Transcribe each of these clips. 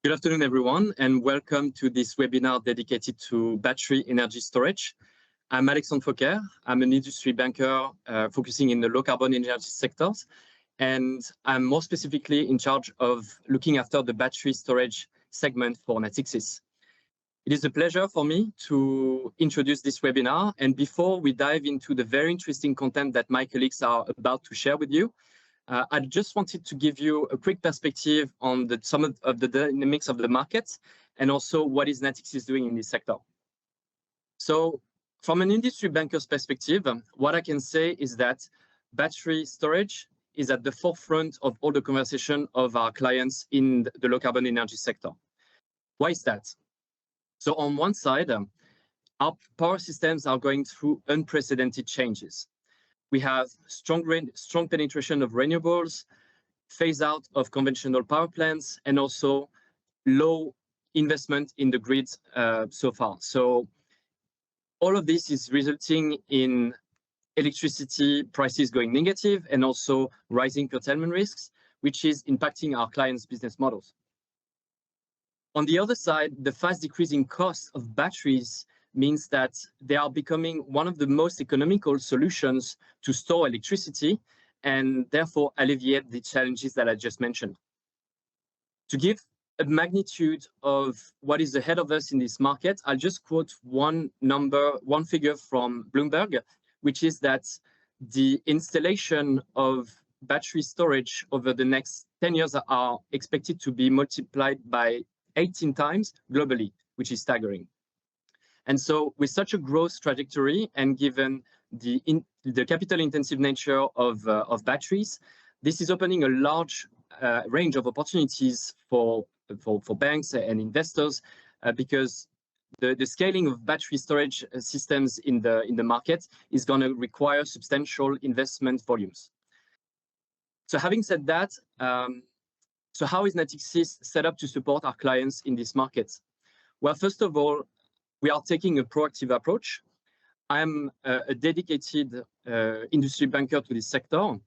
Good afternoon, everyone, and welcome to this webinar dedicated to battery energy storage. I'm Alexandre Fauquert. I'm an industry banker focusing in the low-carbon energy sectors, and I'm more specifically in charge of looking after the battery storage segment for Natixis. It is a pleasure for me to introduce this webinar, and before we dive into the very interesting content that my colleagues are about to share with you, I just wanted to give you a quick perspective on some of the dynamics of the market and also what is Natixis doing in this sector. So from an industry banker's perspective, what I can say is that battery storage is at the forefront of all the conversation of our clients in the low carbon energy sector. Why is that? So on one side, our power systems are going through unprecedented changes. We have strong penetration of renewables, phase out of conventional power plants, and also low investment in the grids so far. So all of this is resulting in electricity prices going negative and also rising curtailment risks, which is impacting our clients' business models. On the other side, the fast decreasing cost of batteries means that they are becoming one of the most economical solutions to store electricity and therefore alleviate the challenges that I just mentioned. To give a magnitude of what is ahead of us in this market, I'll just quote one figure from Bloomberg, which is that the installation of battery storage over the next 10 years are expected to be multiplied by 18 times globally, which is staggering. And so with such a growth trajectory and given the capital-intensive nature of batteries, this is opening a large range of opportunities for banks and investors because the scaling of battery storage systems in the market is going to require substantial investment volumes. So having said that, so how is Natixis set up to support our clients in this market? Well, first of all, we are taking a proactive approach. I am a dedicated industry banker to this sector,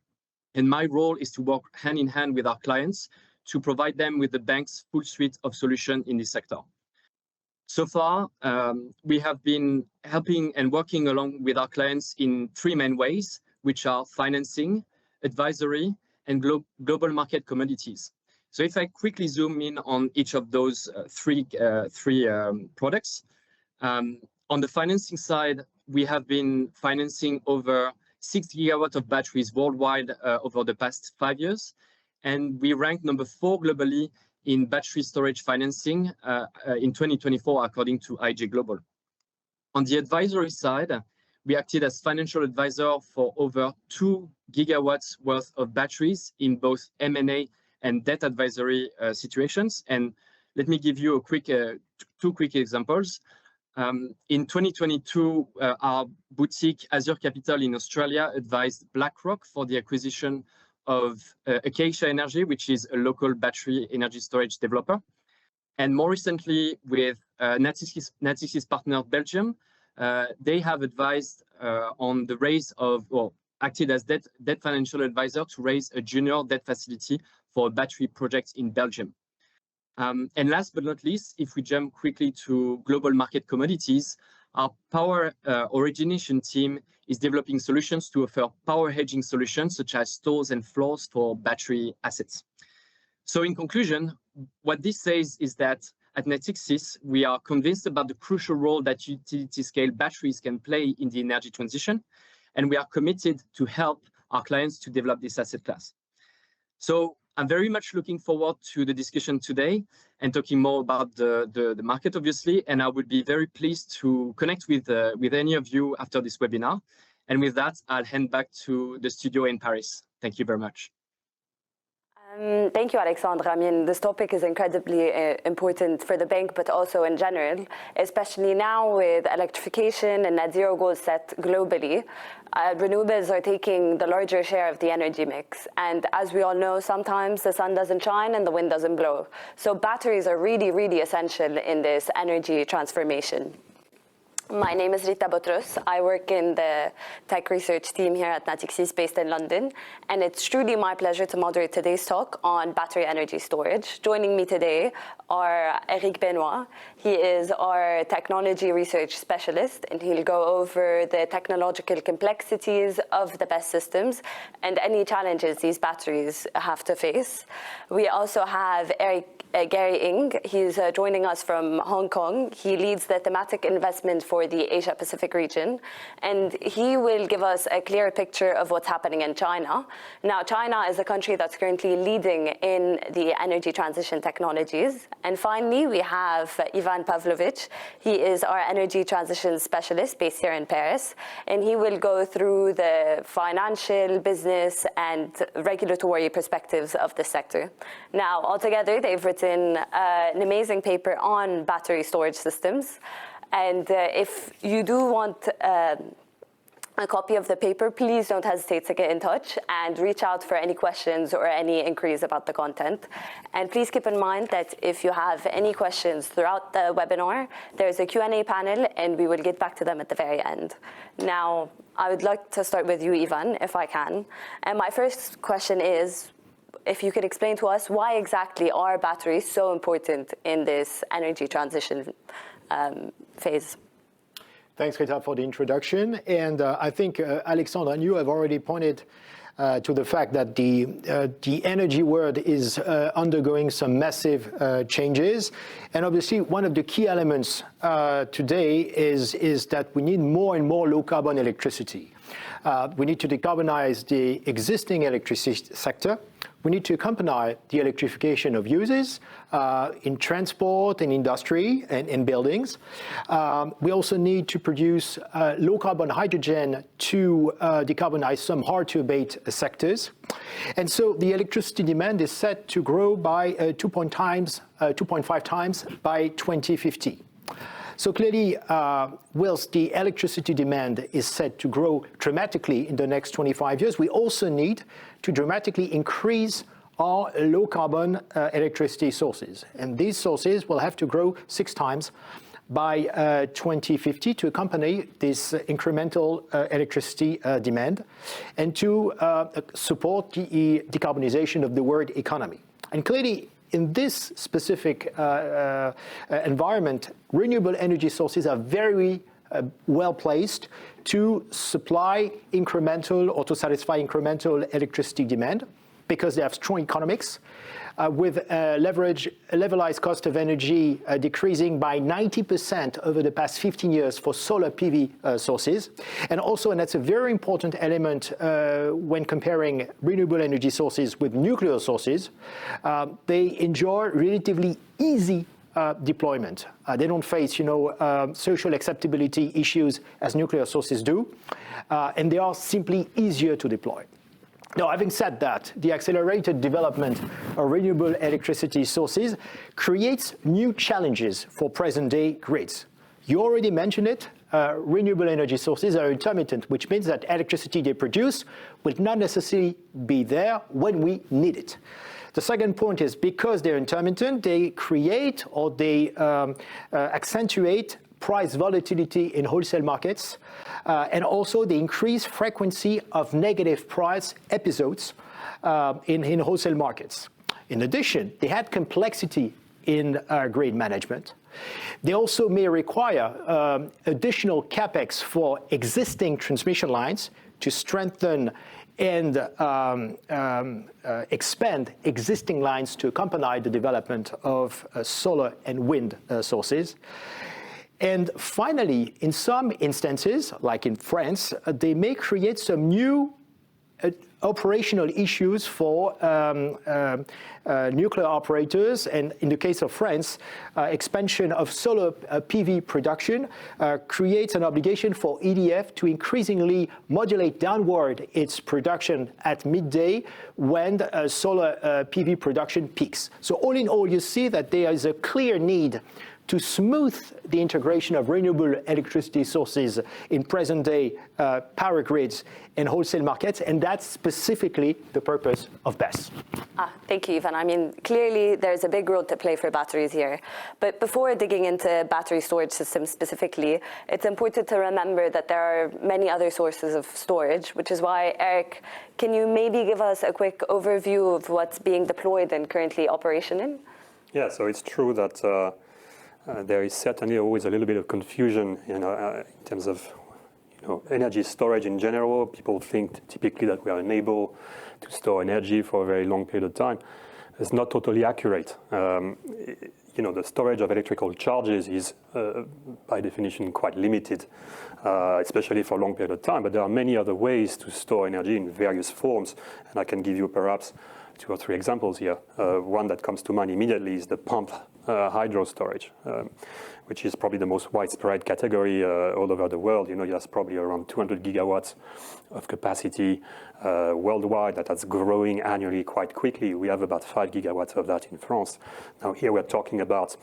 and my role is to work hand in hand with our clients to provide them with the bank's full suite of solutions in this sector. So far, we have been helping and working along with our clients in three main ways, which are financing, advisory, and global market commodities. So if I quickly zoom in on each of those three products, on the financing side, we have been financing over 6 gigawatts of batteries worldwide over the past 5 years. And we ranked number 4 globally in battery storage financing in 2024, according to IG Global. On the advisory side, we acted as financial advisor for over 2 gigawatts worth of batteries in both M&A and debt advisory situations. And let me give you two quick examples. In 2022, our boutique Azure Capital in Australia advised BlackRock for the acquisition of Acacia Energy, which is a local battery energy storage developer. And more recently, with Natixis partner Belgium, they have advised on the raise of, or acted as debt financial advisor to raise a junior debt facility for a battery project in Belgium. And last but not least, if we jump quickly to global market commodities, our power origination team is developing solutions to offer power hedging solutions such as stores and floors for battery assets. So in conclusion, what this says is that at Natixis, we are convinced about the crucial role that utility scale batteries can play in the energy transition, and we are committed to help our clients to develop this asset class. So I'm very much looking forward to the discussion today and talking more about the market, obviously, and I would be very pleased to connect with any of you after this webinar. And with that, I'll hand back to the studio in Paris. Thank you very much. Thank you, Alexandre. I mean, this topic is incredibly important for the bank, but also in general, especially now with electrification and net zero goals set globally. Renewables are taking the larger share of the energy mix. And as we all know, sometimes the sun doesn't shine and the wind doesn't blow. So batteries are really, really essential in this energy transformation. My name is Rita Boutros. I work in the tech research team here at Natixis based in London, and it's truly my pleasure to moderate today's talk on battery energy storage. Joining me today are Eric Benoist. He is our technology research specialist, and he'll go over the technological complexities of the BESS systems and any challenges these batteries have to face. We also have Gary Ng. He's joining us from Hong Kong. He leads the thematic investment for the Asia-Pacific region, and he will give us a clear picture of what's happening in China. Now, China is a country that's currently leading in the energy transition technologies. And finally, we have Ivan Pavlovic. He is our energy transition specialist based here in Paris, and he will go through the financial, business, and regulatory perspectives of the sector. Now, altogether, they've written an amazing paper on battery storage systems. And if you do want a copy of the paper, please don't hesitate to get in touch and reach out for any questions or any inquiries about the content. And please keep in mind that if you have any questions throughout the webinar, there's a Q&A panel, and we will get back to them at the very end. Now, I would like to start with you, Ivan, if I can. And my first question is, if you could explain to us why exactly are batteries so important in this energy transition phase? Thanks, Rita, for the introduction. And I think Alexandre and you have already pointed to the fact that the energy world is undergoing some massive changes. And obviously, one of the key elements today is that we need more and more low-carbon electricity. We need to decarbonize the existing electricity sector. We need to accompany the electrification of uses in transport and industry and in buildings. We also need to produce low-carbon hydrogen to decarbonize some hard-to-abate sectors. And so the electricity demand is set to grow by 2.5 times by 2050. So clearly, whilst the electricity demand is set to grow dramatically in the next 25 years, we also need to dramatically increase our low-carbon electricity sources. And these sources will have to grow 6 times by 2050 to accompany this incremental electricity demand and to support the decarbonization of the world economy. And clearly, in this specific environment, renewable energy sources are very well placed to supply incremental or to satisfy incremental electricity demand because they have strong economics with levelized cost of energy decreasing by 90% over the past 15 years for solar PV sources. And also, and that's a very important element when comparing renewable energy sources with nuclear sources, they enjoy relatively easy deployment. They don't face, social acceptability issues as nuclear sources do, and they are simply easier to deploy. Now, having said that, the accelerated development of renewable electricity sources creates new challenges for present-day grids. You already mentioned it. Renewable energy sources are intermittent, which means that electricity they produce will not necessarily be there when we need it. The second point is because they're intermittent, they create or they accentuate price volatility in wholesale markets, and also the increased frequency of negative price episodes in wholesale markets. In addition, they add complexity in grid management. They also may require additional capex for existing transmission lines to strengthen and expand existing lines to accompany the development of solar and wind sources. And finally, in some instances, like in France, they may create some new operational issues for nuclear operators. And in the case of France, expansion of solar PV production creates an obligation for EDF to increasingly modulate downward its production at midday when solar PV production peaks. So all in all, you see that there is a clear need to smooth the integration of renewable electricity sources in present-day power grids and wholesale markets, and that's specifically the purpose of BESS. Thank you, Ivan. I mean, clearly there's a big role to play for batteries here. But before digging into battery storage systems specifically, it's important to remember that there are many other sources of storage, which is why, Eric, can you maybe give us a quick overview of what's being deployed and currently operational? Yeah, so it's true that there is certainly always a little bit of confusion, in terms of energy storage in general. People think typically that we are unable to store energy for a very long period of time. It's not totally accurate. The storage of electrical charges is, by definition, quite limited, especially for a long period of time. But there are many other ways to store energy in various forms, and I can give you perhaps 2 or 3 examples here. One that comes to mind immediately is the pumped hydro storage, which is probably the most widespread category all over the world. There's probably around 200 gigawatts of capacity worldwide that's growing annually quite quickly. We have about 5 gigawatts of that in France. Now here we're talking about,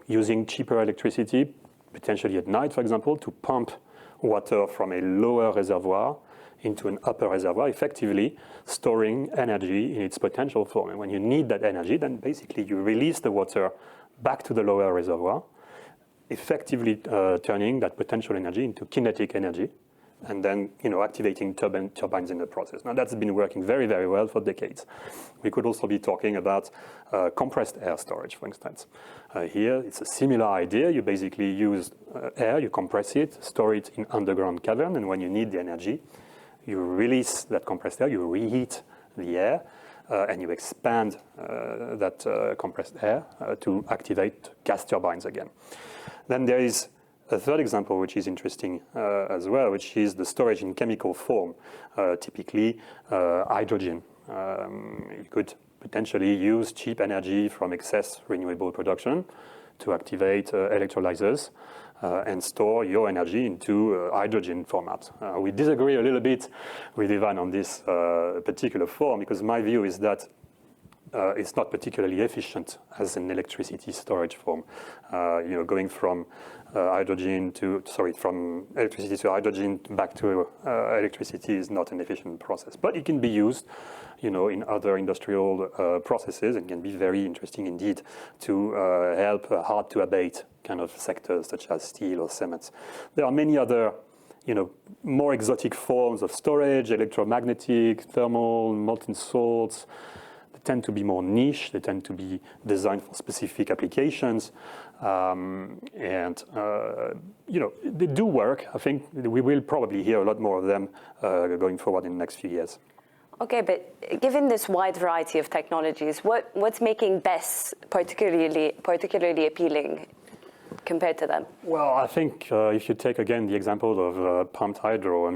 using cheaper electricity, potentially at night, for example, to pump water from a lower reservoir into an upper reservoir, effectively storing energy in its potential form. And when you need that energy, then basically you release the water back to the lower reservoir, effectively turning that potential energy into kinetic energy, and then activating turbines in the process. Now that's been working very, very well for decades. We could also be talking about compressed air storage, for instance. Here it's a similar idea. You basically use air, you compress it, store it in underground cavern, and when you need the energy, you release that compressed air, you reheat the air, and you expand that compressed air to activate gas turbines again. Then there is a third example, which is interesting as well, which is the storage in chemical form, typically hydrogen. You could potentially use cheap energy from excess renewable production to activate electrolyzers and store your energy into hydrogen format. We disagree a little bit with Ivan on this particular form, because my view is that it's not particularly efficient as an electricity storage form. Going from from electricity to hydrogen back to electricity is not an efficient process. But it can be used, in other industrial processes, and can be very interesting indeed to help hard to abate kind of sectors such as steel or cement. There are many other more exotic forms of storage, electromagnetic, thermal, molten salts. They tend to be more niche. They tend to be designed for specific applications. They do work. I think we will probably hear a lot more of them going forward in the next few years. Okay, but given this wide variety of technologies, what's making BESS particularly appealing compared to them? Well, I think if you take again the example of pumped hydro,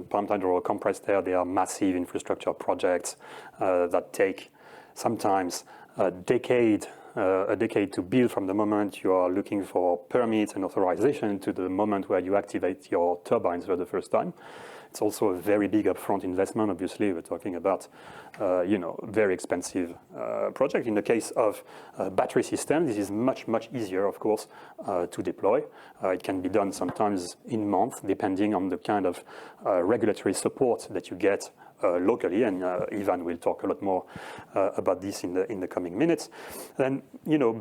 pumped hydro or compressed air, they are massive infrastructure projects that take sometimes a decade to build, from the moment you are looking for permits and authorization to the moment where you activate your turbines for the first time. It's also a very big upfront investment. Obviously, we're talking about, very expensive project. In the case of battery systems, this is much, much easier, of course, to deploy. It can be done sometimes in months, depending on the kind of regulatory support that you get locally, and Ivan will talk a lot more about this in the coming minutes. Then,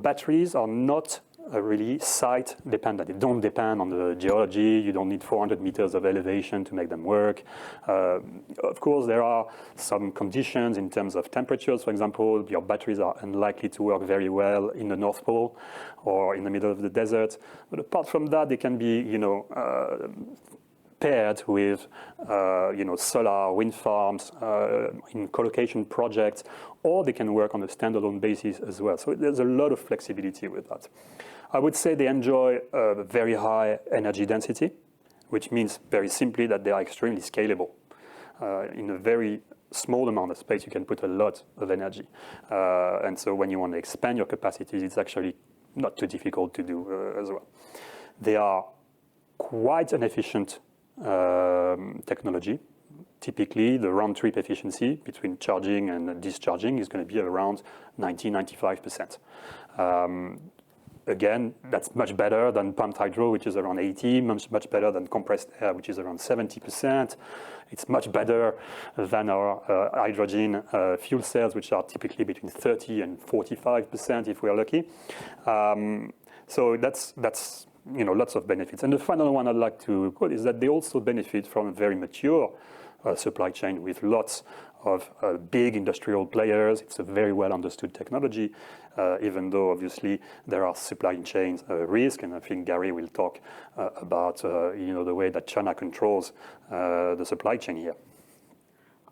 batteries are not really site dependent. They don't depend on the geology. You don't need 400 meters of elevation to make them work. Of course, there are some conditions in terms of temperatures. For example, your batteries are unlikely to work very well in the North Pole or in the middle of the desert. But apart from that, they can be, paired with, solar, wind farms, in co-location projects, or they can work on a standalone basis as well. So there's a lot of flexibility with that. I would say they enjoy a very high energy density, which means very simply that they are extremely scalable. In a very small amount of space, you can put a lot of energy. And so when you want to expand your capacities, it's actually not too difficult to do as well. They are quite an efficient technology. Typically, the round-trip efficiency between charging and discharging is going to be around 90-95%. again, that's much better than pumped hydro, which is around 80, much better than compressed air, which is around 70%. It's much better than our hydrogen fuel cells, which are typically between 30 and 45% if we're lucky. So that's lots of benefits. And the final one I'd like to quote is that they also benefit from a very mature supply chain with lots of big industrial players. It's a very well understood technology, even though obviously there are supply chain risks. And I think Gary will talk about the way that China controls the supply chain here.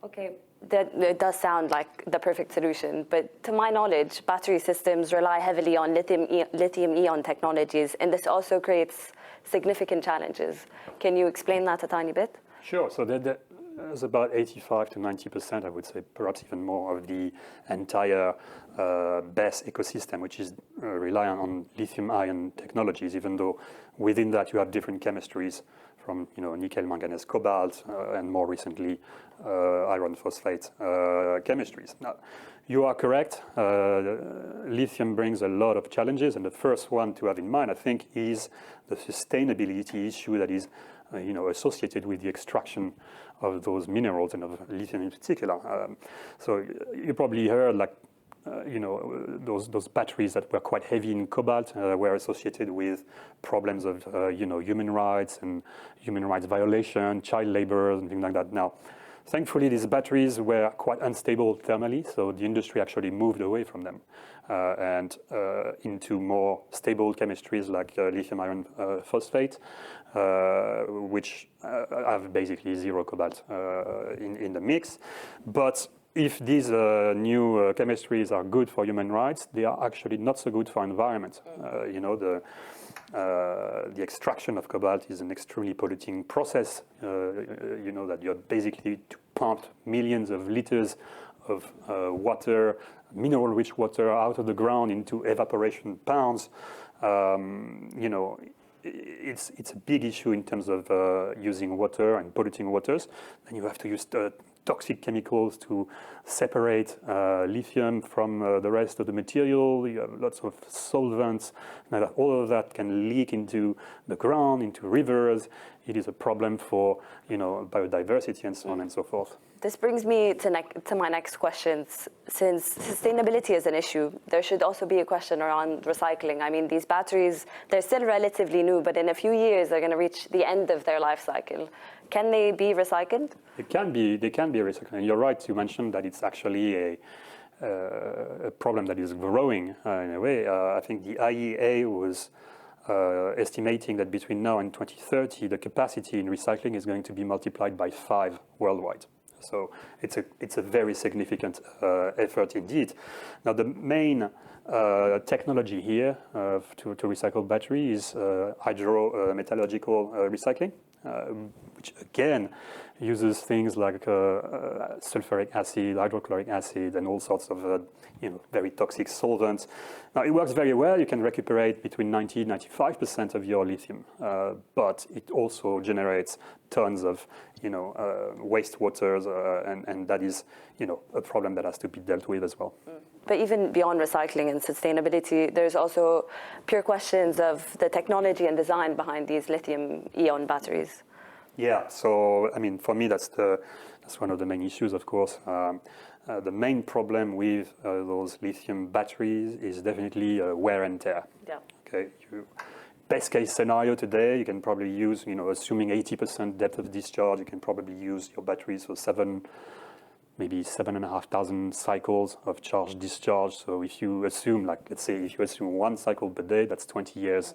Okay, that does sound like the perfect solution. But to my knowledge, battery systems rely heavily on lithium-ion technologies, and this also creates significant challenges. Can you explain that a tiny bit? Sure. So there's about 85 to 90%, I would say, perhaps even more, of the entire BESS ecosystem, which is reliant on lithium-ion technologies, even though within that you have different chemistries from nickel, manganese, cobalt, and more recently iron phosphate chemistries. Now, you are correct. Lithium brings a lot of challenges, and the first one to have in mind, I think, is the sustainability issue that is associated with the extraction of those minerals and of lithium in particular. So you probably heard those batteries that were quite heavy in cobalt were associated with problems of human rights and human rights violation, child labor, and things like that. Now, thankfully, these batteries were quite unstable thermally, so the industry actually moved away from them and into more stable chemistries like lithium iron phosphate, which have basically zero cobalt in the mix. But if these new chemistries are good for human rights, they are actually not so good for environment. The extraction of cobalt is an extremely polluting process. That you're basically to pump millions of liters of water, mineral-rich water, out of the ground into evaporation ponds. It's a big issue in terms of using water and polluting waters. Then you have to use toxic chemicals to separate lithium from the rest of the material. You have lots of solvents. Now, all of that can leak into the ground, into rivers. It is a problem for biodiversity and so on and so forth. This brings me to my next questions. Since sustainability is an issue, there should also be a question around recycling. I mean, these batteries, they're still relatively new, but in a few years, they're going to reach the end of their life cycle. Can they be recycled? They can be recycled. And you're right to mention that it's actually a problem that is growing in a way. I think the IEA was estimating that between now and 2030, the capacity in recycling is going to be multiplied by 5 worldwide. So it's a very significant effort indeed. Now, the main technology here to recycle battery is hydrometallurgical recycling, which again uses things like sulfuric acid, hydrochloric acid, and all sorts of very toxic solvents. Now, it works very well. You can recuperate between 90 and 95% of your lithium, but it also generates tons of wastewaters, and that is a problem that has to be dealt with as well. But even beyond recycling and sustainability, there's also pure questions of the technology and design behind these lithium-ion batteries. Yeah, so I mean, for me, that's one of the main issues, of course. The main problem with those lithium batteries is definitely wear and tear. Yeah. Okay. Best case scenario today, you can probably use, assuming 80% depth of discharge, you can probably use your batteries for maybe 7,500 cycles of charge discharge. So if you assume, let's say, if you assume 1 cycle per day, that's 20 years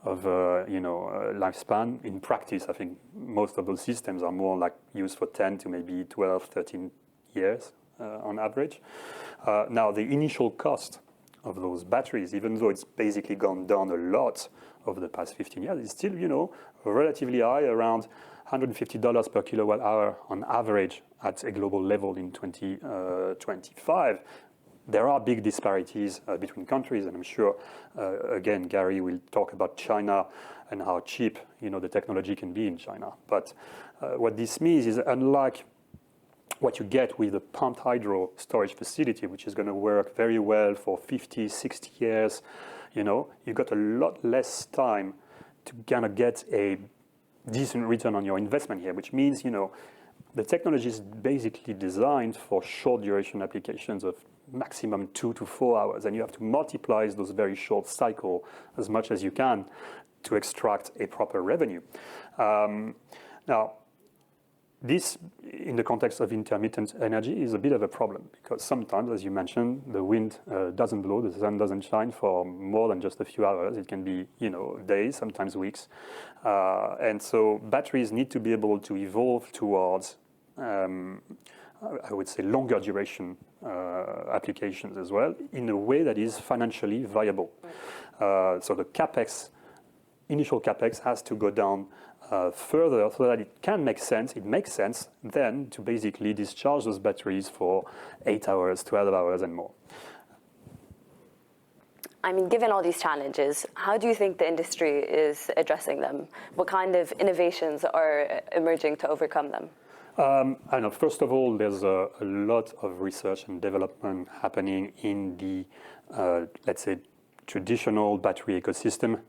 of lifespan. In practice, I think most of those systems are more used for 10 to maybe 12, 13 years on average. Now, the initial cost of those batteries, even though it's basically gone down a lot over the past 15 years, is still, relatively high, around $150 per kilowatt hour on average at a global level in 2025. There are big disparities between countries, and I'm sure, again, Gary will talk about China and how cheap, the technology can be in China. But what this means is, unlike what you get with a pumped hydro storage facility, which is going to work very well for 50, 60 years, you've got a lot less time to kind of get a decent return on your investment here, which means, the technology is basically designed for short duration applications of maximum 2 to 4 hours, and you have to multiply those very short cycle as much as you can to extract a proper revenue. Now, this, in the context of intermittent energy, is a bit of a problem because sometimes, as you mentioned, the wind doesn't blow, the sun doesn't shine for more than just a few hours. It can be, days, sometimes weeks. And so batteries need to be able to evolve towards, I would say, longer duration applications as well, in a way that is financially viable. So the initial capex has to go down further so that it can make sense. It makes sense then to basically discharge those batteries for 8 hours, 12 hours and more. I mean, given all these challenges, how do you think the industry is addressing them? What kind of innovations are emerging to overcome them? I know, first of all, there's a lot of research and development happening in the, let's say, traditional battery ecosystem.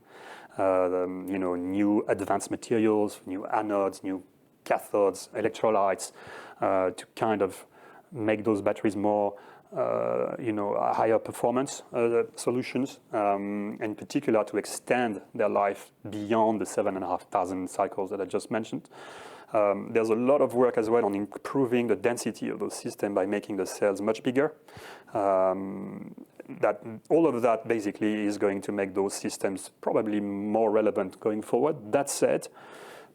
New advanced materials, new anodes, new cathodes, electrolytes, to kind of make those batteries more, higher performance solutions, in particular to extend their life beyond the 7,500 cycles that I just mentioned. There's a lot of work as well on improving the density of those systems by making the cells much bigger. That all of that basically is going to make those systems probably more relevant going forward. That said,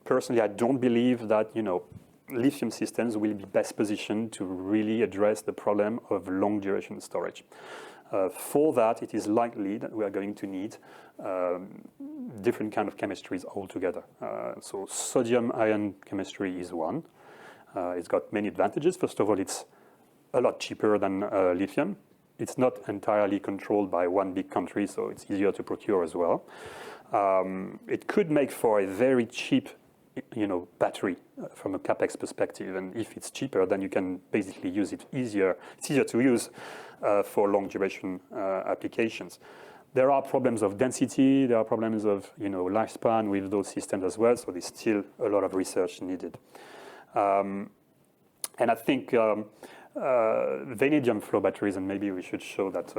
personally, I don't believe that lithium systems will be best positioned to really address the problem of long duration storage. For that, it is likely that we are going to need different kind of chemistries altogether. So sodium-ion chemistry is one. It's got many advantages. First of all, it's a lot cheaper than lithium. It's not entirely controlled by one big country, so it's easier to procure as well. It could make for a very cheap, battery from a capex perspective, and if it's cheaper, then you can basically use it easier. It's easier to use for long duration applications. There are problems of density. There are problems of lifespan with those systems as well. So there's still a lot of research needed. And I think vanadium flow batteries, and maybe we should show that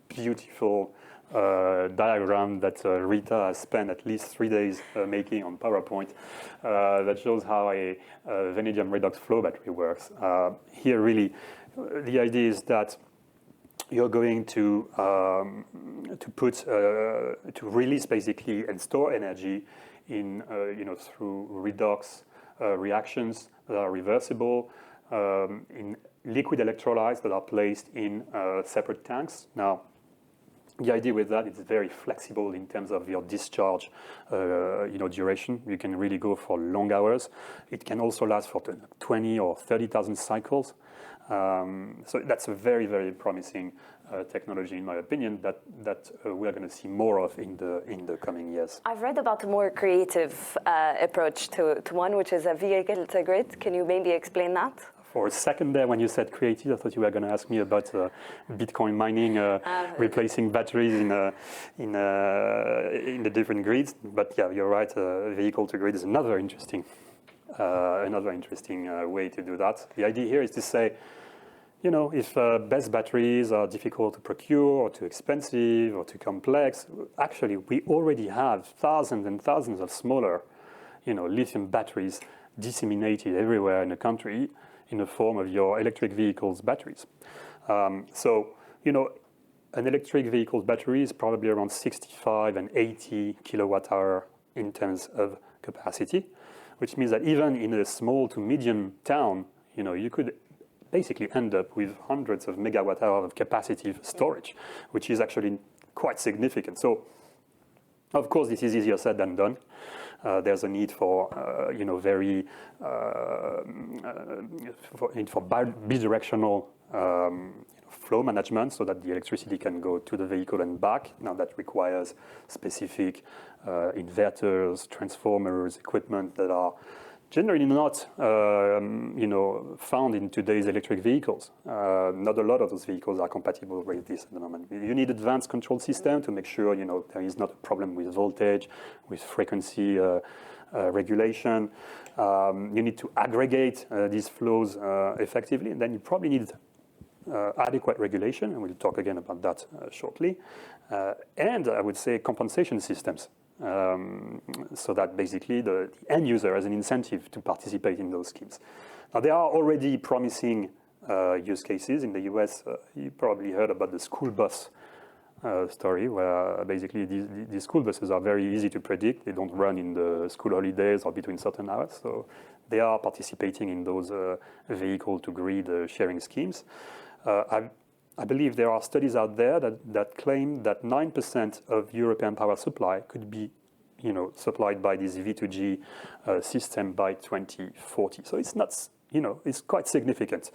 beautiful diagram that Rita has spent at least 3 days making on PowerPoint that shows how a vanadium redox flow battery works. Here, really, the idea is that you're going to release basically and store energy in through redox reactions that are reversible in liquid electrolytes that are placed in separate tanks. Now, the idea with that is very flexible in terms of your discharge, duration. You can really go for long hours. It can also last for 20 or 30,000 cycles. So that's a very, very promising technology, in my opinion, that we are going to see more of in the coming years. I've read about a more creative approach to one, which is a vehicle to grid. Can you maybe explain that? For a second there, when you said creative, I thought you were going to ask me about Bitcoin mining, replacing batteries in the different grids. But yeah, you're right. Vehicle to grid is another interesting way to do that. The idea here is to say, if best batteries are difficult to procure or too expensive or too complex, actually we already have thousands and thousands of smaller, lithium batteries disseminated everywhere in the country in the form of your electric vehicles batteries. So, an electric vehicle's battery is probably around 65 and 80 kilowatt hour in terms of capacity, which means that even in a small to medium town, you could basically end up with hundreds of megawatt hours of capacity for storage, which is actually quite significant. So, of course, this is easier said than done. There's a need for, bidirectional flow management so that the electricity can go to the vehicle and back. Now that requires specific inverters, transformers, equipment that are, generally not found in today's electric vehicles. Not a lot of those vehicles are compatible with this at the moment. You need advanced control system to make sure there is not a problem with voltage, with frequency regulation. You need to aggregate these flows effectively, and then you probably need adequate regulation, and we'll talk again about that shortly. And I would say compensation systems. So that basically the end user has an incentive to participate in those schemes. Now, there are already promising use cases in the US. You probably heard about the school bus story, where basically these school buses are very easy to predict. They don't run in the school holidays or between certain hours. So they are participating in those vehicle-to-grid sharing schemes. I believe there are studies out there that claim that 9% of European power supply could be, supplied by this V2G system by 2040. So it's not, it's quite significant.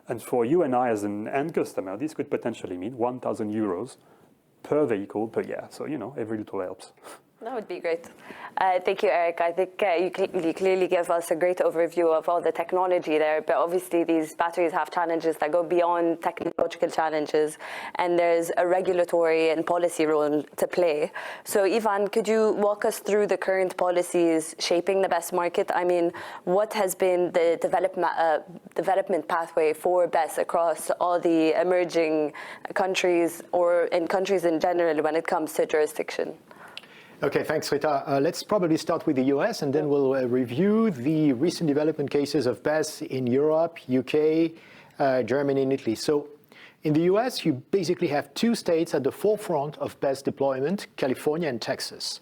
And for you and I as an end customer, this could potentially mean 1,000 euros per vehicle per year. So, every little helps. That would be great. Thank you, Eric. I think you clearly give us a great overview of all the technology there, but obviously these batteries have challenges that go beyond technological challenges, and there's a regulatory and policy role to play. So, Ivan, could you walk us through the current policies shaping the BESS market? I mean, what has been the development pathway for BESS across all the emerging countries or in countries in general when it comes to jurisdiction? Okay, thanks, Rita. Let's probably start with the US, and then we'll review the recent development cases of BESS in Europe, UK, Germany, and Italy. So in the US, you basically have two states at the forefront of BESS deployment, California and Texas.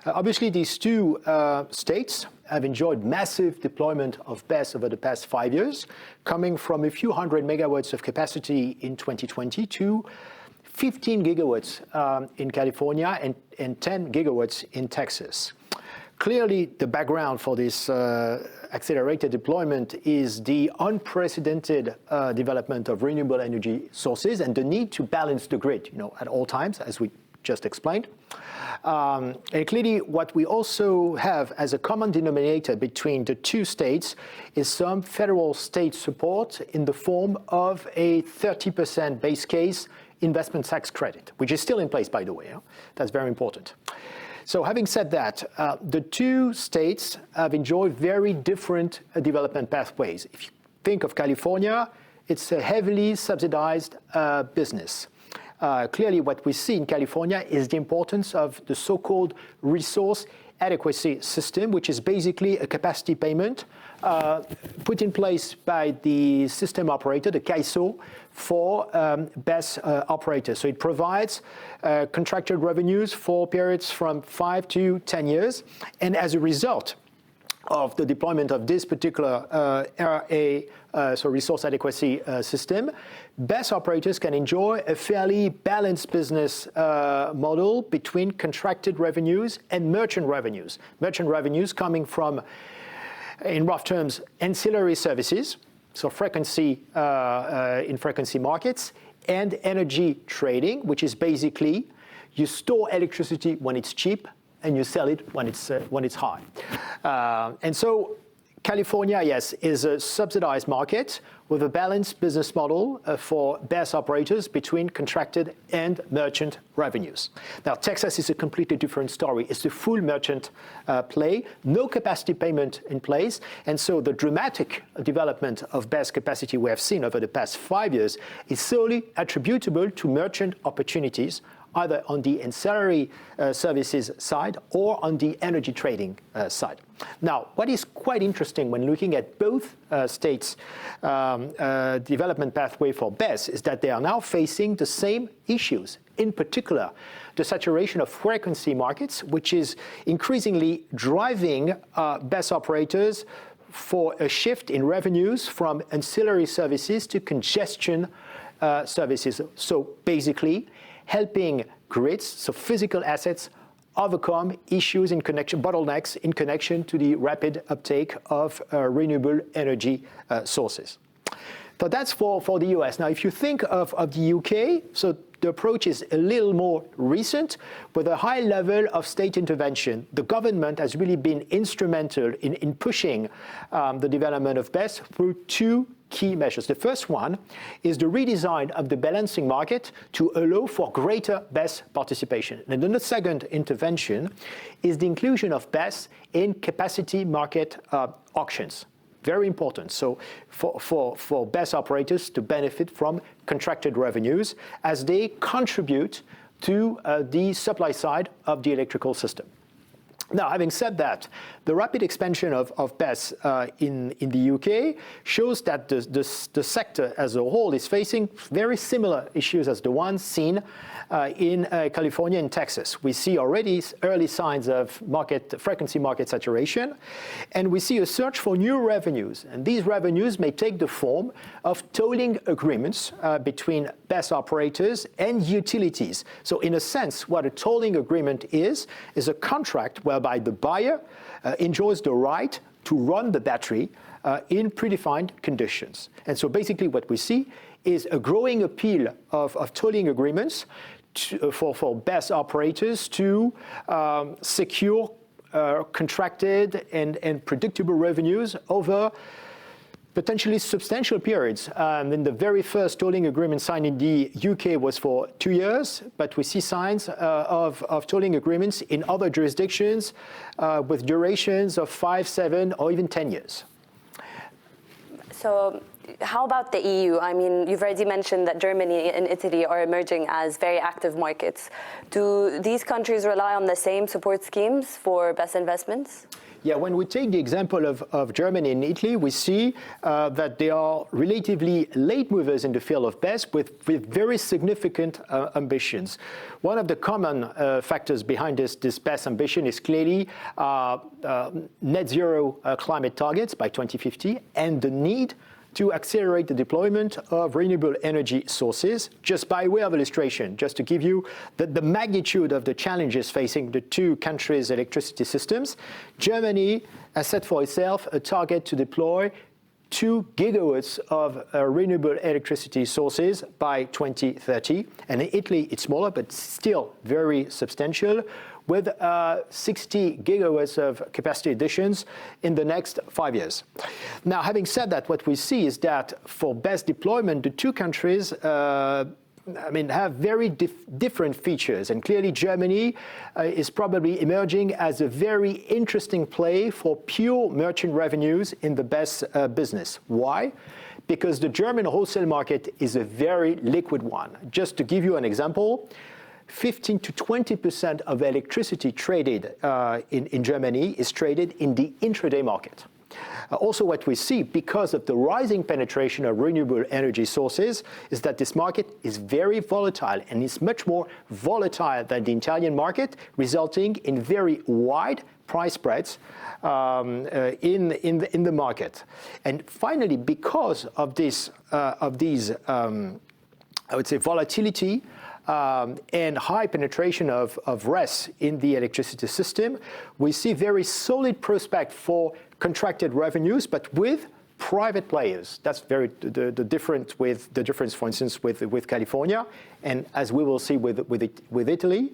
Obviously, these two states have enjoyed massive deployment of BESS over the past 5 years, coming from a few hundred megawatts of capacity in 2020 to 15 gigawatts in California and 10 gigawatts in Texas. Clearly, the background for this accelerated deployment is the unprecedented development of renewable energy sources and the need to balance the grid, at all times, as we just explained. And clearly, what we also have as a common denominator between the two states is some federal state support in the form of a 30% base case investment tax credit, which is still in place, by the way. That's very important. So having said that, the two states have enjoyed very different development pathways. If you think of California, it's a heavily subsidized business. Clearly, what we see in California is the importance of the so-called resource adequacy system, which is basically a capacity payment put in place by the system operator, the CAISO, for BESS operators. So it provides contracted revenues for periods from 5 to 10 years. And as a result of the deployment of this particular so resource adequacy system, BESS operators can enjoy a fairly balanced business model between contracted revenues and merchant revenues. Merchant revenues coming from, in rough terms, ancillary services, so frequency in frequency markets, and energy trading, which is basically you store electricity when it's cheap and you sell it when it's high. And so California, yes, is a subsidized market with a balanced business model for BESS operators between contracted and merchant revenues. Now, Texas is a completely different story. It's a full merchant play, no capacity payment in place. And so the dramatic development of BESS capacity we have seen over the past 5 years is solely attributable to merchant opportunities, either on the ancillary services side or on the energy trading side. Now, what is quite interesting when looking at both states' development pathway for BESS is that they are now facing the same issues. In particular, the saturation of frequency markets, which is increasingly driving BESS operators for a shift in revenues from ancillary services to congestion services. So basically, helping grids, so physical assets, overcome issues in connection, bottlenecks in connection to the rapid uptake of renewable energy sources. So that's for the US. Now, if you think of the UK, so the approach is a little more recent, with a high level of state intervention. The government has really been instrumental in pushing the development of BESS through two key measures. The first one is the redesign of the balancing market to allow for greater BESS participation. And then the second intervention is the inclusion of BESS in capacity market auctions. Very important. So for BESS operators to benefit from contracted revenues as they contribute to the supply side of the electrical system. Now, having said that, the rapid expansion of BESS in the UK shows that the sector as a whole is facing very similar issues as the ones seen in California and Texas. We see already early signs of frequency market saturation, and we see a search for new revenues. And these revenues may take the form of tolling agreements between BESS operators and utilities. So in a sense, what a tolling agreement is a contract whereby the buyer enjoys the right to run the battery in predefined conditions. And so basically what we see is a growing appeal of tolling agreements for BESS operators to secure contracted and predictable revenues over potentially substantial periods. In the very first tolling agreement signed in the UK was for 2 years, but we see signs of tolling agreements in other jurisdictions with durations of 5, 7, or even 10 years. So how about the EU? I mean, you've already mentioned that Germany and Italy are emerging as very active markets. Do these countries rely on the same support schemes for BESS investments? Yeah, when we take the example of Germany and Italy, we see that they are relatively late movers in the field of BESS with very significant ambitions. One of the common factors behind this BESS ambition is clearly net zero climate targets by 2050 and the need to accelerate the deployment of renewable energy sources. Just by way of illustration, just to give you the magnitude of the challenges facing the two countries' electricity systems, Germany has set for itself a target to deploy 2 gigawatts of renewable electricity sources by 2030. And in Italy, it's smaller, but still very substantial, with 60 gigawatts of capacity additions in the next 5 years. Now, having said that, what we see is that for BESS deployment, the two countries have very different features. And clearly, Germany is probably emerging as a very interesting play for pure merchant revenues in the BESS business. Why? Because the German wholesale market is a very liquid one. Just to give you an example, 15 to 20% of electricity traded in Germany is traded in the intraday market. Also, what we see, because of the rising penetration of renewable energy sources, is that this market is very volatile and is much more volatile than the Italian market, resulting in very wide price spreads in the market. And finally, because of these, I would say, volatility and high penetration of RES in the electricity system, we see very solid prospect for contracted revenues, but with private players. That's the difference, for instance, with California, and as we will see with Italy,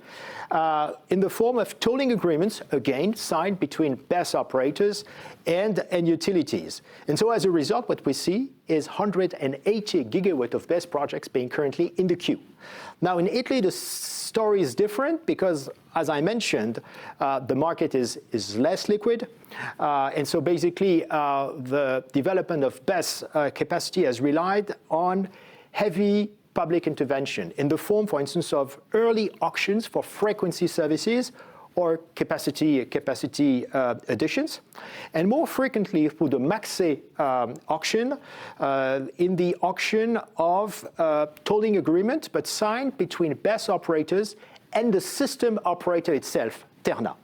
in the form of tolling agreements, again, signed between BESS operators and utilities. And so as a result, what we see is 180 gigawatt of BESS projects being currently in the queue. Now, in Italy, the story is different because, as I mentioned, the market is less liquid. And so basically, the development of BESS capacity has relied on heavy public intervention in the form, for instance, of early auctions for frequency services or capacity additions, and more frequently through the MACSE auction, in the auction of tolling agreement, but signed between BESS operators and the system operator itself, Terna.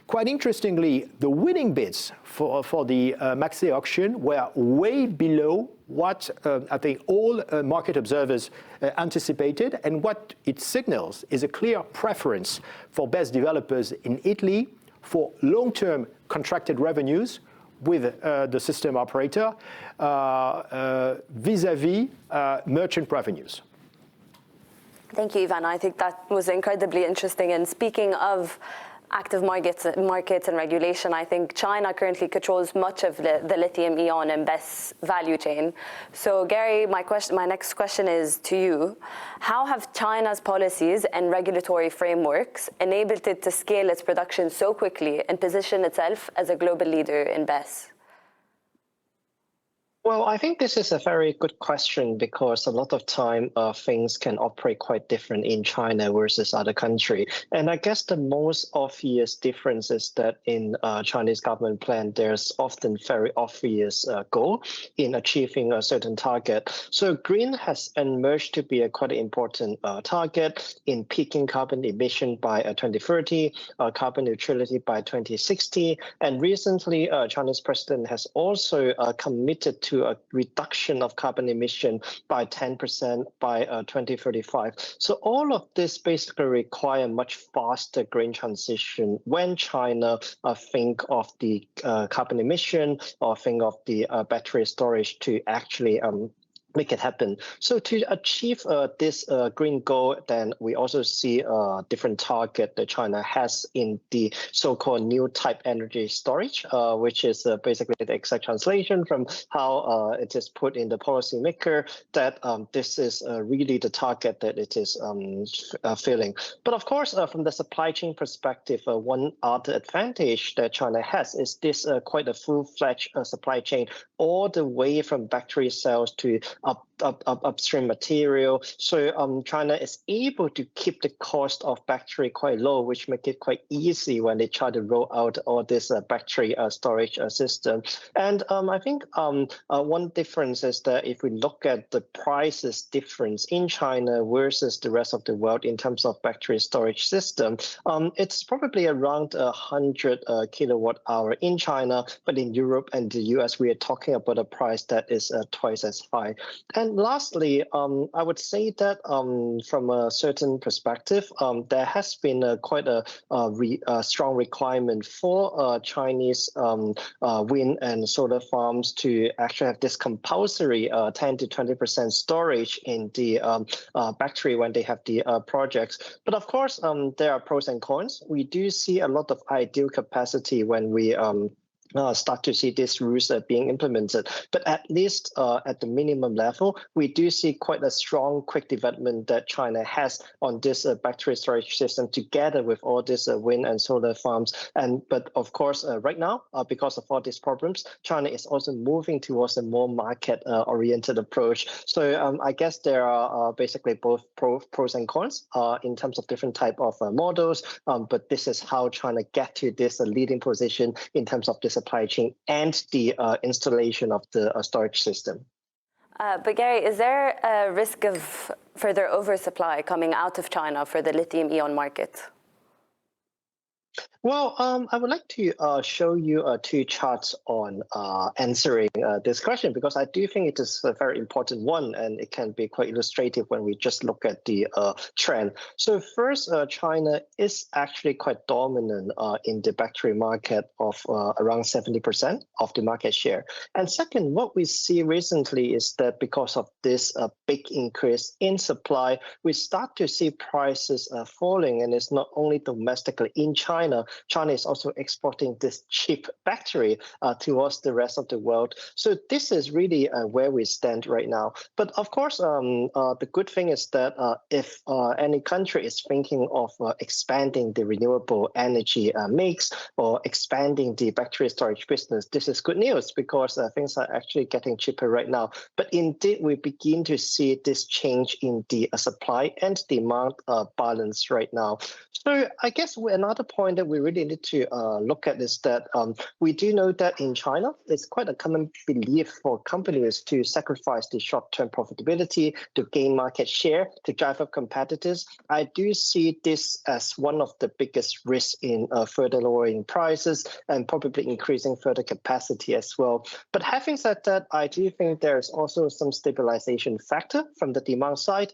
Quite interestingly, the winning bids for the MACSE auction were way below what I think all market observers anticipated, and what it signals is a clear preference for BESS developers in Italy for long-term contracted revenues with the system operator vis-à-vis merchant revenues. Thank you, Ivana. I think that was incredibly interesting. And speaking of active markets and regulation, I think China currently controls much of the lithium-ion and BESS value chain. So Gary, my next question is to you. How have China's policies and regulatory frameworks enabled it to scale its production so quickly and position itself as a global leader in BESS? Well, I think this is a very good question because a lot of time things can operate quite different in China versus other countries. And I guess the most obvious difference is that in Chinese government plan, there's often very obvious goal in achieving a certain target. So green has emerged to be a quite important target in peaking carbon emission by 2030, carbon neutrality by 2060. And recently, Chinese president has also committed to a reduction of carbon emission by 10% by 2035. So all of this basically require much faster green transition when China think of the carbon emission or think of the battery storage to actually make it happen. So to achieve this green goal, then we also see a different target that China has in the so-called new type energy storage, which is basically the exact translation from how it is put in the policymaker, that this is really the target that it is filling. But of course, from the supply chain perspective, one other advantage that China has is this quite a full-fledged supply chain all the way from battery cells to upstream material. So China is able to keep the cost of battery quite low, which make it quite easy when they try to roll out all this battery storage system. And I think one difference is that if we look at the prices difference in China versus the rest of the world in terms of battery storage system, it's probably around 100 kilowatt hour in China, but in Europe and the US, we are talking about a price that is twice as high. And lastly, I would say that from a certain perspective, there has been quite a strong requirement for Chinese wind and solar farms to actually have this compulsory 10 to 20% storage in the battery when they have the projects. But of course, there are pros and cons. We do see a lot of ideal capacity when we start to see these rules being implemented. But at least at the minimum level, we do see quite a strong, quick development that China has on this battery storage system together with all these wind and solar farms. But of course, right now, because of all these problems, China is also moving towards a more market-oriented approach. So I guess there are basically both pros and cons in terms of different type of models. But this is how China get to this leading position in terms of this supply chain and the installation of the storage system. But Gary, is there a risk of further oversupply coming out of China for the lithium-ion market? Well, I would like to show you two charts on answering this question, because I do think it is a very important one, and it can be quite illustrative when we just look at the trend. So first, China is actually quite dominant in the battery market of around 70% of the market share. And second, what we see recently is that because of this big increase in supply, we start to see prices falling, and it's not only domestically in China. China is also exporting this cheap battery towards the rest of the world. So this is really where we stand right now. But of course, the good thing is that if any country is thinking of expanding the renewable energy mix or expanding the battery storage business, this is good news, because things are actually getting cheaper right now. But indeed, we begin to see this change in the supply and demand balance right now. So I guess another point that we really need to look at is that we do know that in China, it's quite a common belief for companies to sacrifice the short-term profitability to gain market share, to drive up competitors. I do see this as one of the biggest risks in further lowering prices and probably increasing further capacity as well. But having said that, I do think there's also some stabilization factor from the demand side.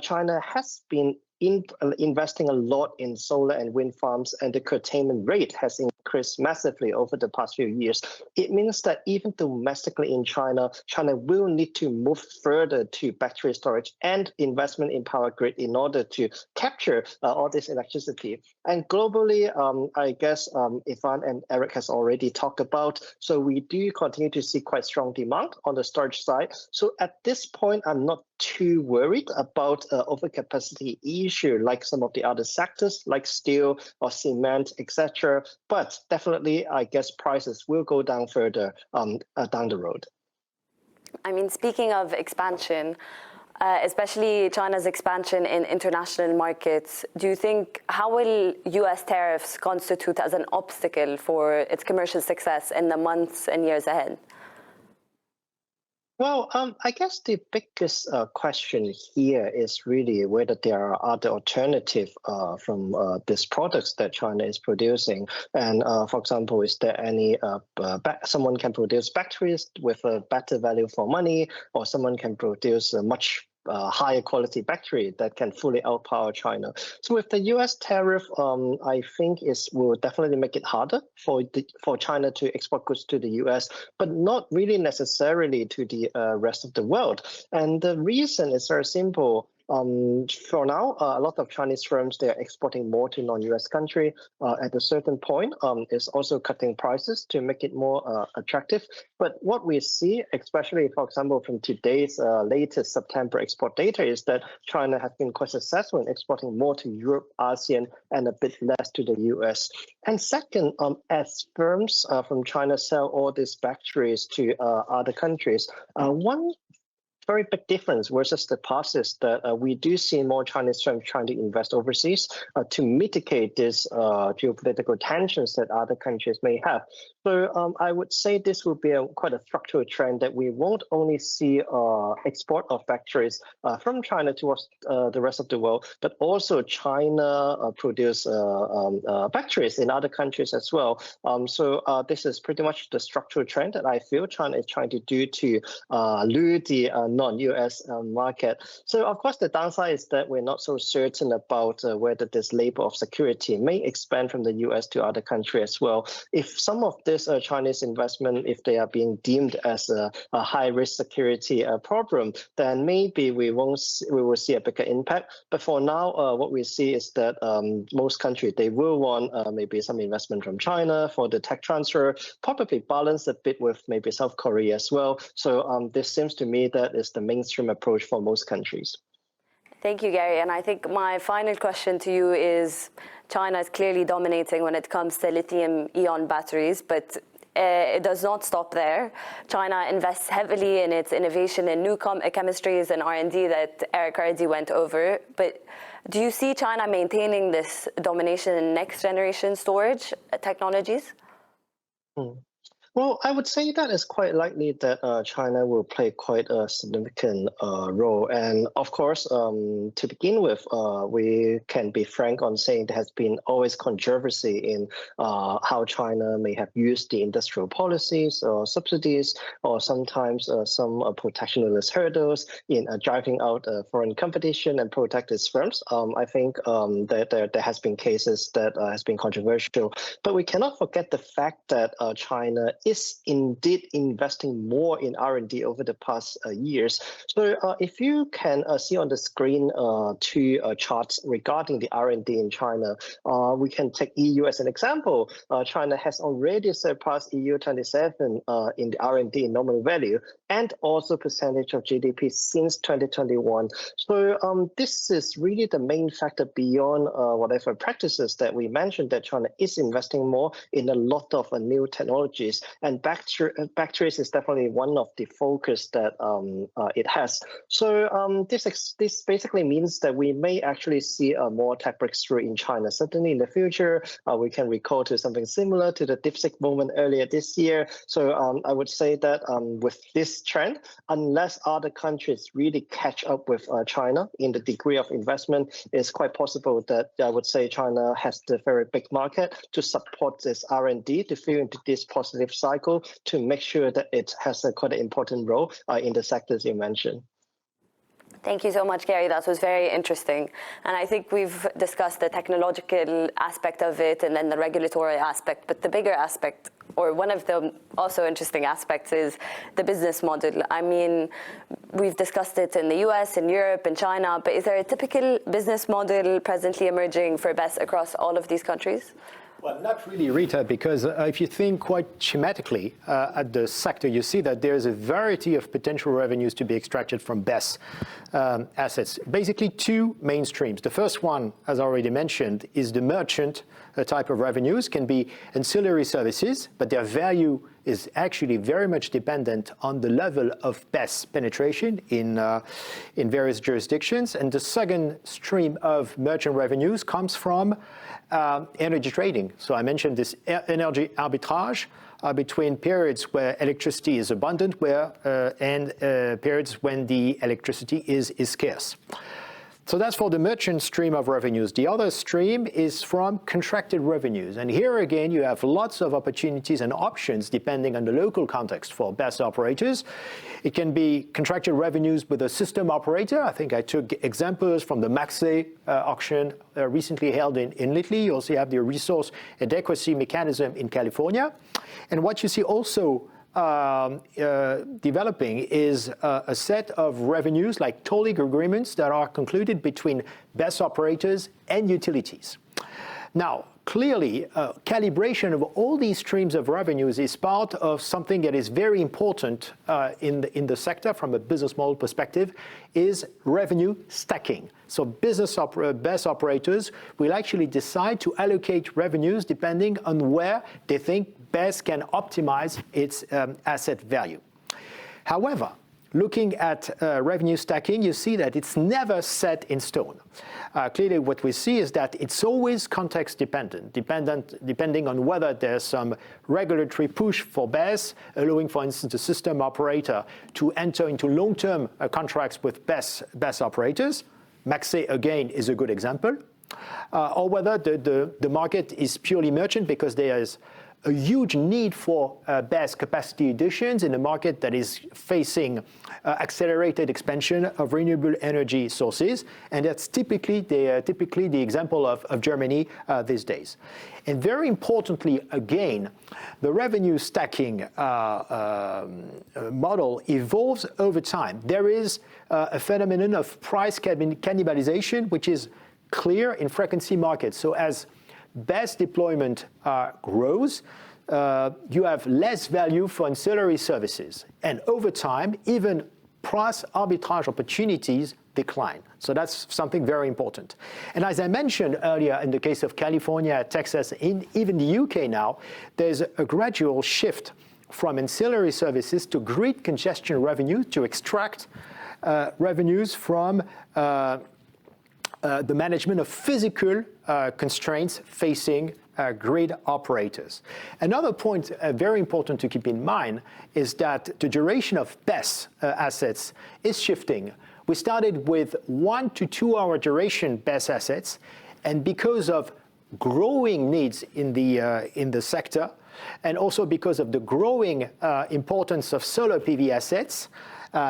China has been investing a lot in solar and wind farms, and the curtailment rate has increased massively over the past few years. It means that even domestically in China, China will need to move further to battery storage and investment in power grid in order to capture all this electricity. And globally, I guess Ivan and Eric has already talked about, so we do continue to see quite strong demand on the storage side. So at this point, I'm not too worried about overcapacity issue like some of the other sectors like steel or cement, etc. But definitely, I guess prices will go down further down the road. I mean, speaking of expansion, especially China's expansion in international markets, do you think, how will US tariffs constitute as an obstacle for its commercial success in the months and years ahead? Well, I guess the biggest question here is really whether there are other alternatives from these products that China is producing. And for example, is there any, someone can produce batteries with a better value for money, or someone can produce a much higher quality battery that can fully outpower China. So with the US tariff, I think it will definitely make it harder for China to export goods to the US, but not really necessarily to the rest of the world. And the reason is very simple. For now, a lot of Chinese firms, they are exporting more to non-US country. At a certain point, is also cutting prices to make it more attractive. But what we see, especially, for example, from today's latest September export data, is that China has been quite successful in exporting more to Europe, ASEAN, and a bit less to the US. And second, as firms from China sell all these batteries to other countries, one very big difference versus the past is that we do see more Chinese firms trying to invest overseas to mitigate these geopolitical tensions that other countries may have. So I would say this will be quite a structural trend that we won't only see export of batteries from China towards the rest of the world, but also China produce batteries in other countries as well. So this is pretty much the structural trend that I feel China is trying to do to lure the non-US market. So of course, the downside is that we're not so certain about whether this label of security may expand from the US to other countries as well. If some of this Chinese investment, if they are being deemed as a high-risk security problem, then maybe we will see a bigger impact. But for now, what we see is that most countries, they will want maybe some investment from China for the tech transfer, probably balance a bit with maybe South Korea as well. So this seems to me that is the mainstream approach for most countries. Thank you, Gary. And I think my final question to you is, China is clearly dominating when it comes to lithium-ion batteries, but it does not stop there. China invests heavily in its innovation in new chemistries and R&D that Eric already went over. But do you see China maintaining this domination in next-generation storage technologies? Well, I would say that it's quite likely that China will play quite a significant role. And of course, to begin with, we can be frank on saying there has been always controversy in how China may have used the industrial policies or subsidies, or sometimes some protectionist hurdles in driving out foreign competition and protect its firms. I think that there has been cases that has been controversial, but we cannot forget the fact that China is indeed investing more in R&D over the past years. So if you can see on the screen two charts regarding the R&D in China, we can take EU as an example. China has already surpassed EU 27 in the R&D in nominal value and also percentage of GDP since 2021. So this is really the main factor beyond whatever practices that we mentioned, that China is investing more in a lot of new technologies. And batteries is definitely one of the focus that it has. So this basically means that we may actually see more tech breakthrough in China. Certainly in the future, we can recall to something similar to the DeepSeek moment earlier this year. So I would say that with this trend, unless other countries really catch up with China in the degree of investment, it's quite possible that I would say China has the very big market to support this R&D to fill into this positive cycle to make sure that it has quite an important role in the sectors you mentioned. Thank you so much, Gary. That was very interesting. And I think we've discussed the technological aspect of it and then the regulatory aspect. But the bigger aspect, or one of the also interesting aspects, is the business model. I mean, we've discussed it in the US, in Europe, in China, but is there a typical business model presently emerging for BESS across all of these countries? Well, not really, Rita, because if you think quite schematically at the sector, you see that there's a variety of potential revenues to be extracted from BESS assets. Basically, two main streams. The first one, as I already mentioned, is the merchant type of revenues, can be ancillary services, but their value is actually very much dependent on the level of BESS penetration in various jurisdictions. And the second stream of merchant revenues comes from energy trading. So I mentioned this energy arbitrage between periods where electricity is abundant and periods when the electricity is scarce. So that's for the merchant stream of revenues. The other stream is from contracted revenues. And here again, you have lots of opportunities and options depending on the local context for BESS operators. It can be contracted revenues with a system operator. I think I took examples from the MAXE auction recently held in Italy. You also have the resource adequacy mechanism in California. And what you see also developing is a set of revenues like tolling agreements that are concluded between BESS operators and utilities. Now, clearly, calibration of all these streams of revenues is part of something that is very important in the sector from a business model perspective, is revenue stacking. So BESS operators will actually decide to allocate revenues depending on where they think BESS can optimize its asset value. However, looking at revenue stacking, you see that it's never set in stone. Clearly, what we see is that it's always context depending on whether there's some regulatory push for BESS, allowing, for instance, the system operator to enter into long-term contracts with BESS operators. MAXE, again, is a good example. Or whether the market is purely merchant because there is a huge need for BESS capacity additions in a market that is facing accelerated expansion of renewable energy sources. And that's typically the example of Germany these days. And very importantly, again, the revenue stacking model evolves over time. There is a phenomenon of price cannibalization, which is clear in frequency markets. So as BESS deployment grows, you have less value for ancillary services. And over time, even price arbitrage opportunities decline. So that's something very important. And as I mentioned earlier, in the case of California, Texas, even the UK now, there's a gradual shift from ancillary services to grid congestion revenue to extract revenues from the management of physical constraints facing grid operators. Another point very important to keep in mind is that the duration of BESS assets is shifting. We started with 1 to 2 hour duration BESS assets, and because of growing needs in the sector, and also because of the growing importance of solar PV assets,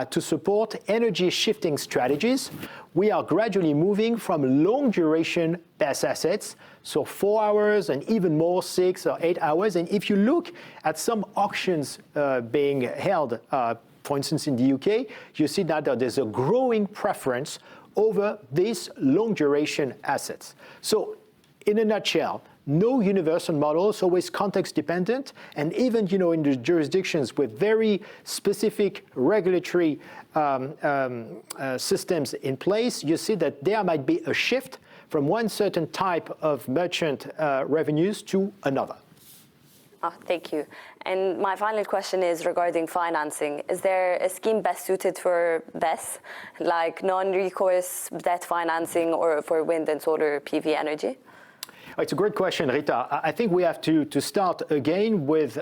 to support energy shifting strategies, we are gradually moving from long duration BESS assets, so 4 hours and even more 6 or 8 hours. And if you look at some auctions being held, for instance, in the UK, you see that there's a growing preference over these long duration assets. So in a nutshell, no universal model, it's always context dependent, and even in the jurisdictions with very specific regulatory systems in place, you see that there might be a shift from one certain type of merchant revenues to another. Oh, thank you. And my final question is regarding financing. Is there a scheme best suited for BESS, like non-recourse debt financing or for wind and solar PV energy? It's a great question, Rita. I think we have to start again with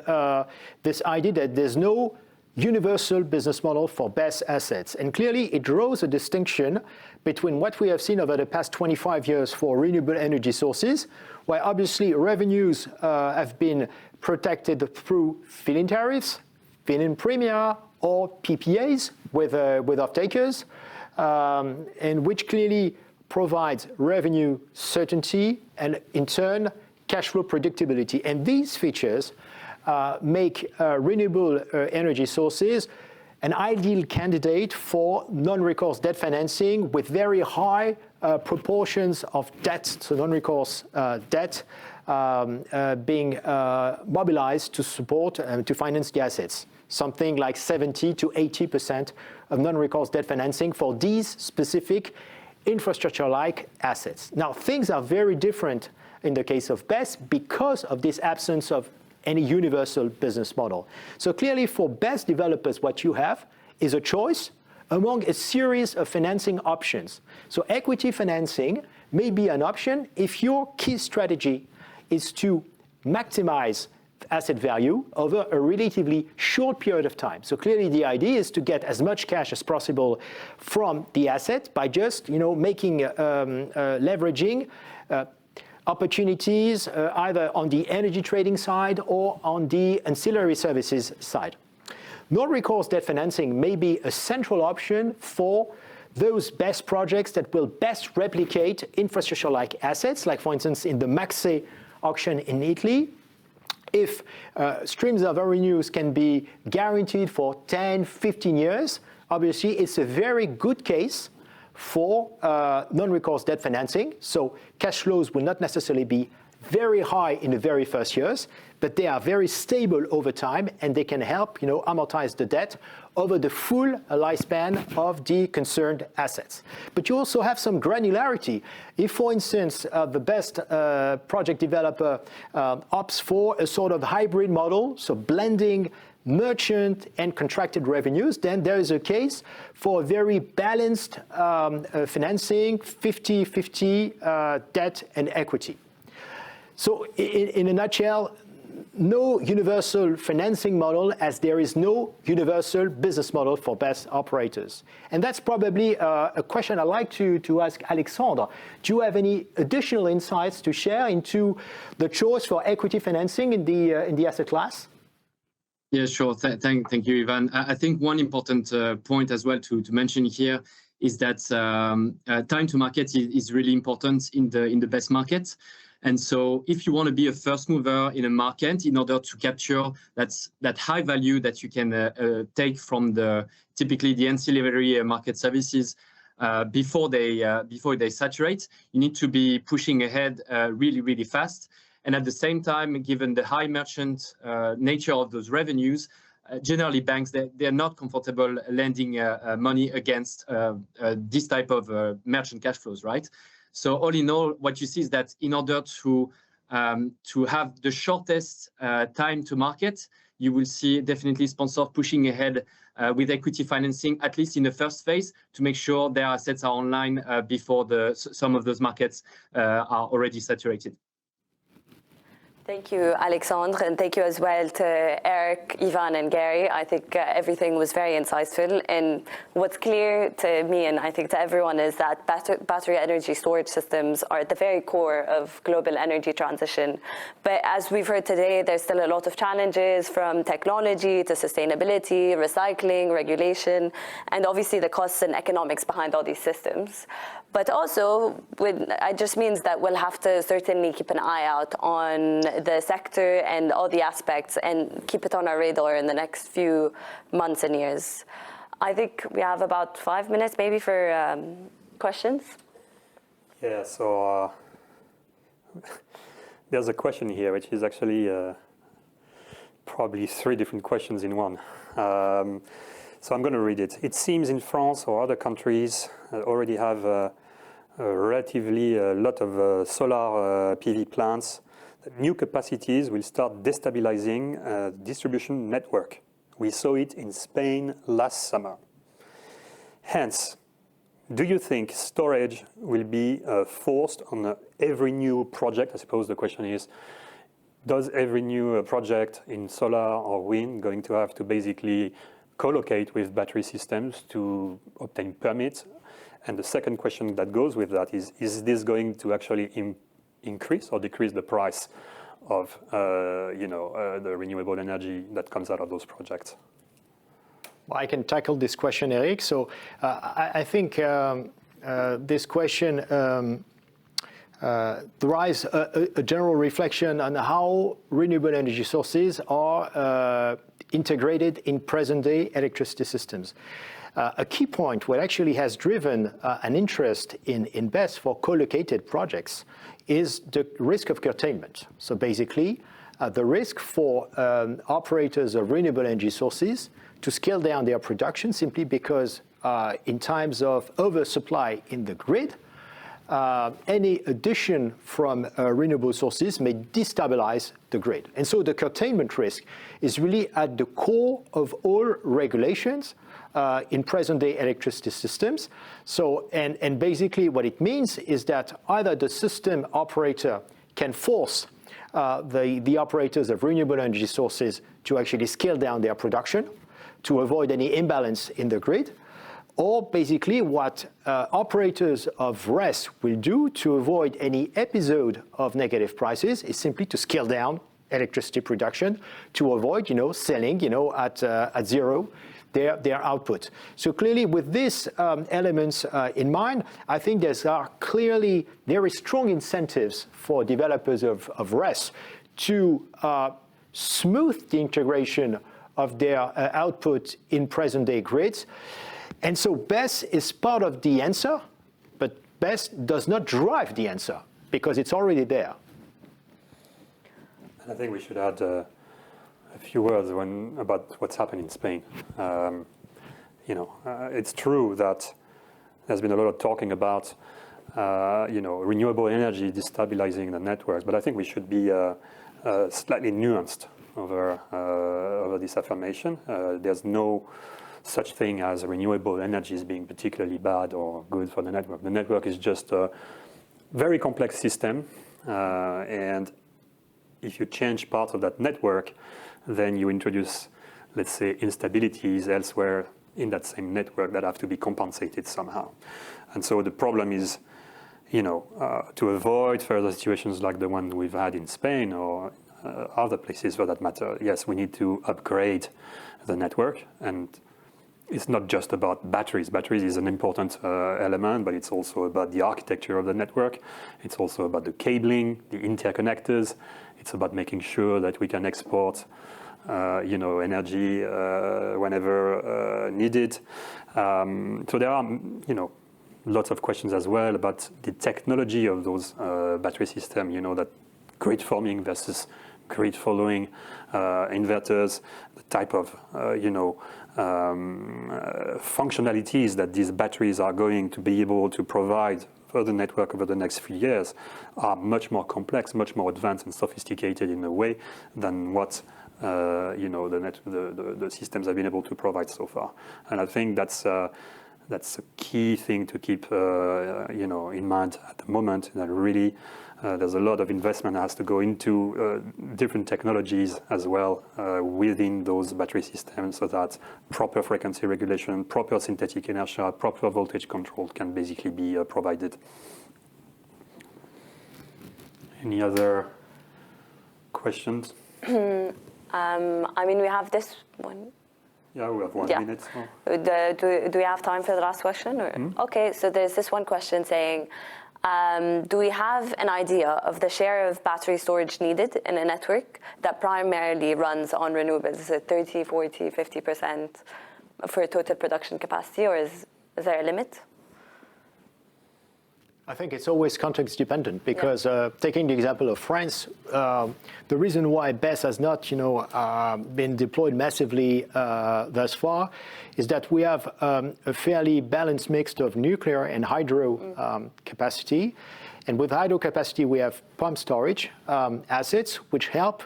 this idea that there's no universal business model for BESS assets. And clearly, it draws a distinction between what we have seen over the past 25 years for renewable energy sources, where obviously revenues have been protected through feed-in tariffs, feed-in premia, or PPAs with off-takers. and which clearly provides revenue certainty and, in turn, cash flow predictability. And these features make renewable energy sources an ideal candidate for non-recourse debt financing with very high proportions of debt, so non-recourse debt, being mobilized to support and to finance the assets. Something like 70 to 80% of non-recourse debt financing for these specific infrastructure-like assets. Now, things are very different in the case of BESS because of this absence of any universal business model. So clearly for BESS developers, what you have is a choice among a series of financing options. So equity financing may be an option if your key strategy is to maximize asset value over a relatively short period of time. So clearly the idea is to get as much cash as possible from the asset by just making leveraging opportunities either on the energy trading side or on the ancillary services side. Non-recourse debt financing may be a central option for those best projects that will best replicate infrastructure-like assets, like for instance in the Maxe auction in Italy. If streams of revenues can be guaranteed for 10, 15 years, obviously it's a very good case for non-recourse debt financing. So cash flows will not necessarily be very high in the very first years, but they are very stable over time, and they can help amortize the debt over the full lifespan of the concerned assets. But you also have some granularity. If, for instance, the best project developer opts for a sort of hybrid model, so blending merchant and contracted revenues, then there is a case for a very balanced financing, 50-50 debt and equity. So in a nutshell, no universal financing model, as there is no universal business model for BESS operators. And that's probably a question I'd like to ask Alexandre. Do you have any additional insights to share into the choice for equity financing in the asset class? Yeah, sure. Thank you, Ivan. I think one important point as well to mention here is that time to market is really important in the BESS market. And so if you want to be a first mover in a market in order to capture that high value that you can take from typically the ancillary market services before they saturate, you need to be pushing ahead really, really fast. And at the same time, given the high merchant nature of those revenues, generally banks, they're not comfortable lending money against this type of merchant cash flows, right? So all in all, what you see is that in order to have the shortest time to market, you will see definitely sponsors pushing ahead with equity financing, at least in the first phase, to make sure their assets are online before some of those markets are already saturated. Thank you, Alexandre, and thank you as well to Eric, Ivan, and Gary. I think everything was very insightful. And what's clear to me, and I think to everyone, is that battery energy storage systems are at the very core of global energy transition. But as we've heard today, there's still a lot of challenges, from technology to sustainability, recycling, regulation, and obviously the costs and economics behind all these systems. But also, it just means that we'll have to certainly keep an eye out on the sector and all the aspects and keep it on our radar in the next few months and years. I think we have about 5 minutes maybe for questions. Yeah, so there's a question here, which is actually probably 3 different questions in one. So I'm going to read it. It seems in France or other countries already have a relatively lot of solar PV plants. New capacities will start destabilizing distribution network. We saw it in Spain last summer. Hence, do you think storage will be forced on every new project? I suppose the question is, does every new project in solar or wind going to have to basically co-locate with battery systems to obtain permits? And the second question that goes with that is this going to actually increase or decrease the price of the renewable energy that comes out of those projects? Well, I can tackle this question, Eric. So I think this question derives a general reflection on how renewable energy sources are integrated in present-day electricity systems. A key point, what actually has driven an interest in BESS for co-located projects is the risk of curtailment. So basically, the risk for operators of renewable energy sources to scale down their production simply because in times of oversupply in the grid, any addition from renewable sources may destabilize the grid. And so the curtailment risk is really at the core of all regulations in present-day electricity systems. So, and basically what it means is that either the system operator can force the operators of renewable energy sources to actually scale down their production to avoid any imbalance in the grid, or basically what operators of RES will do to avoid any episode of negative prices is simply to scale down electricity production to avoid, selling, at zero their output. So clearly with these elements in mind, I think there are clearly very strong incentives for developers of RES to smooth the integration of their output in present-day grids. And so BESS is part of the answer, but BESS does not drive the answer because it's already there. And I think we should add a few words about what's happening in Spain. It's true that there's been a lot of talking about renewable energy destabilizing the networks, but I think we should be slightly nuanced over this affirmation. There's no such thing as renewable energies being particularly bad or good for the network. The network is just a very complex system, and if you change part of that network, then you introduce, let's say, instabilities elsewhere in that same network that have to be compensated somehow. And so the problem is, to avoid further situations like the one we've had in Spain or other places for that matter, yes, we need to upgrade the network. And it's not just about batteries. Batteries is an important element, but it's also about the architecture of the network. It's also about the cabling, the interconnectors. It's about making sure that we can export, energy whenever needed. So there are, lots of questions as well about the technology of those battery systems. That grid forming versus grid following inverters, the type of, functionalities that these batteries are going to be able to provide for the network over the next few years are much more complex, much more advanced and sophisticated in a way than what the systems have been able to provide so far. And I think that's a key thing to keep in mind at the moment. That really there's a lot of investment that has to go into different technologies as well within those battery systems, so that proper frequency regulation, proper synthetic inertia, proper voltage control can basically be provided. Any other questions? We have this one. Yeah, we have 1 minute. So. Do we have time for the last question? Or? Mm-hmm. Okay, so there's this one question saying, do we have an idea of the share of battery storage needed in a network that primarily runs on renewables? Is it 30, 40, 50% for total production capacity, or is there a limit? I think it's always context dependent because taking the example of France, the reason why BESS has not, been deployed massively thus far is that we have a fairly balanced mix of nuclear and hydro capacity. And with hydro capacity, we have pump storage assets, which help,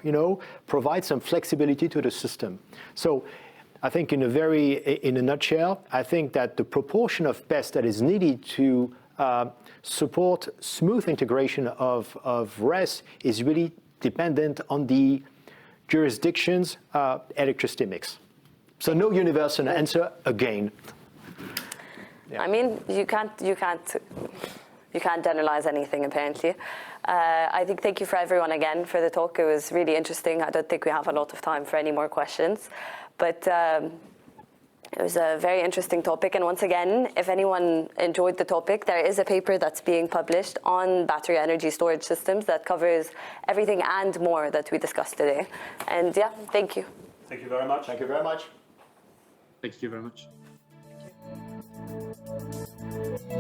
provide some flexibility to the system. So I think in a nutshell, I think that the proportion of BESS that is needed to support smooth integration of RES is really dependent on the jurisdiction's electricity mix. So no universal answer again. Yeah. You can't generalize anything apparently. I think thank you for everyone again for the talk. It was really interesting. I don't think we have a lot of time for any more questions, but It was a very interesting topic. And once again, if anyone enjoyed the topic, there is a paper that's being published on battery energy storage systems that covers everything and more that we discussed today. And yeah, thank you. Thank you very much. Thank you very much. Thank you very much. Thank you.